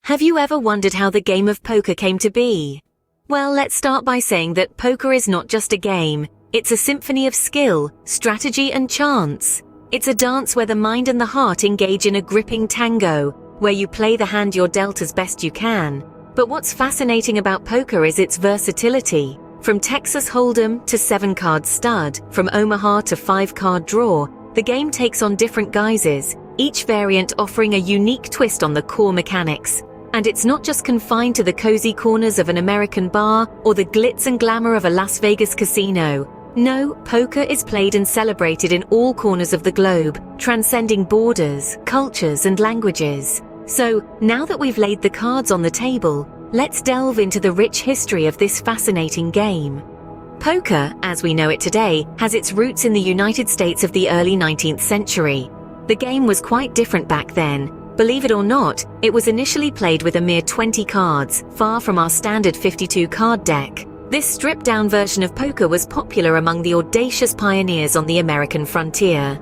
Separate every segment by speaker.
Speaker 1: Have you ever wondered how the game of poker came to be? Well, let's start by saying that poker is not just a game, it's a symphony of skill, strategy and chance. It's a dance where the mind and the heart engage in a gripping tango, where you play the hand you're dealt as best you can. But what's fascinating about poker is its versatility. From Texas Hold'em to 7-card stud, from Omaha to 5-card draw, the game takes on different guises, each variant offering a unique twist on the core mechanics. And it's not just confined to the cozy corners of an American bar or the glitz and glamour of a Las Vegas casino. No, poker is played and celebrated in all corners of the globe, transcending borders, cultures, and languages. So, now that we've laid the cards on the table, let's delve into the rich history of this fascinating game. Poker, as we know it today, has its roots in the United States of the early 19th century. The game was quite different back then. Believe it or not, it was initially played with a mere 20 cards, far from our standard 52-card deck. This stripped-down version of poker was popular among the audacious pioneers on the American frontier.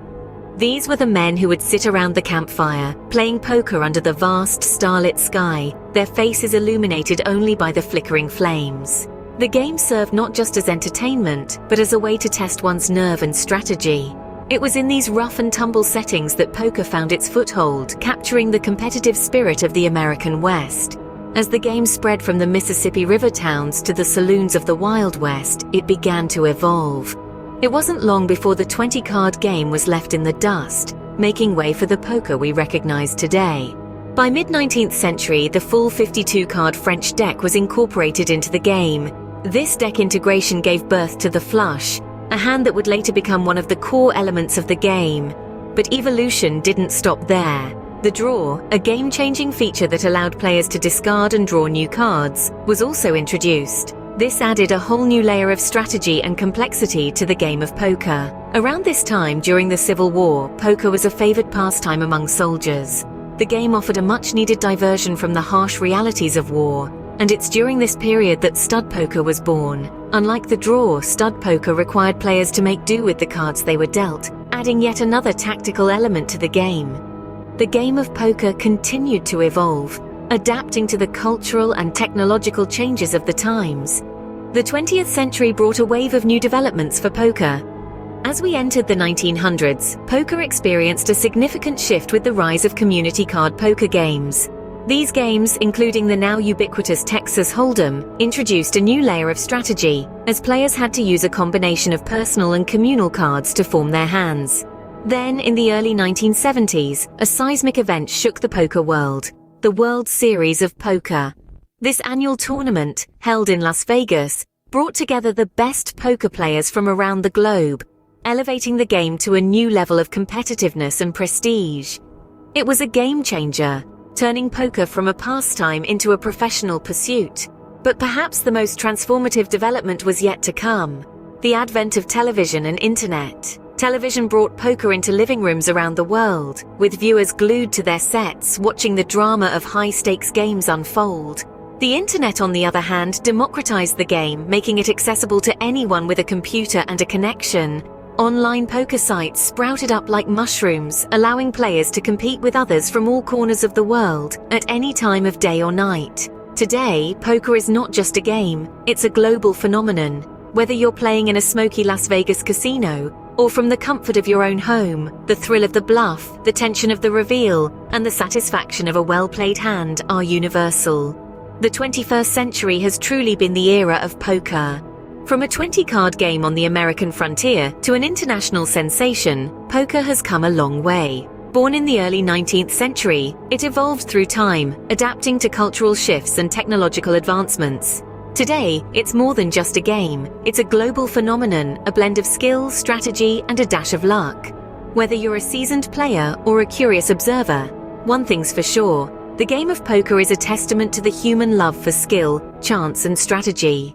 Speaker 1: These were the men who would sit around the campfire, playing poker under the vast starlit sky, their faces illuminated only by the flickering flames. The game served not just as entertainment, but as a way to test one's nerve and strategy. It was in these rough-and-tumble settings that poker found its foothold, capturing the competitive spirit of the American West. As the game spread from the Mississippi River towns to the saloons of the Wild West, it began to evolve. It wasn't long before the 20-card game was left in the dust, making way for the poker we recognize today. By mid-19th century, the full 52-card French deck was incorporated into the game. This deck integration gave birth to the flush, a hand that would later become one of the core elements of the game. But evolution didn't stop there. The draw, a game-changing feature that allowed players to discard and draw new cards, was also introduced. This added a whole new layer of strategy and complexity to the game of poker. Around this time, during the Civil War, poker was a favored pastime among soldiers. The game offered a much-needed diversion from the harsh realities of war, and it's during this period that stud poker was born. Unlike the draw, stud poker required players to make do with the cards they were dealt, adding yet another tactical element to the game. The game of poker continued to evolve, adapting to the cultural and technological changes of the times. The 20th century brought a wave of new developments for poker. As we entered the 1900s, poker experienced a significant shift with the rise of community card poker games. These games, including the now ubiquitous Texas Hold'em, introduced a new layer of strategy, as players had to use a combination of personal and communal cards to form their hands. Then, in the early 1970s, a seismic event shook the poker world, the World Series of Poker. This annual tournament, held in Las Vegas, brought together the best poker players from around the globe, elevating the game to a new level of competitiveness and prestige. It was a game changer, turning poker from a pastime into a professional pursuit. But perhaps the most transformative development was yet to come: the advent of television and internet. Television brought poker into living rooms around the world, with viewers glued to their sets, watching the drama of high-stakes games unfold. The internet, on the other hand, democratized the game, making it accessible to anyone with a computer and a connection. Online poker sites sprouted up like mushrooms, allowing players to compete with others from all corners of the world, at any time of day or night. Today, poker is not just a game, it's a global phenomenon. Whether you're playing in a smoky Las Vegas casino, or from the comfort of your own home, the thrill of the bluff, the tension of the reveal, and the satisfaction of a well-played hand are universal. The 21st century has truly been the era of poker. From a 20-card game on the American frontier to an international sensation, poker has come a long way. Born in the early 19th century, it evolved through time, adapting to cultural shifts and technological advancements. Today, it's more than just a game. It's a global phenomenon, a blend of skill, strategy, and a dash of luck. Whether you're a seasoned player or a curious observer, one thing's for sure: the game of poker is a testament to the human love for skill, chance, and strategy.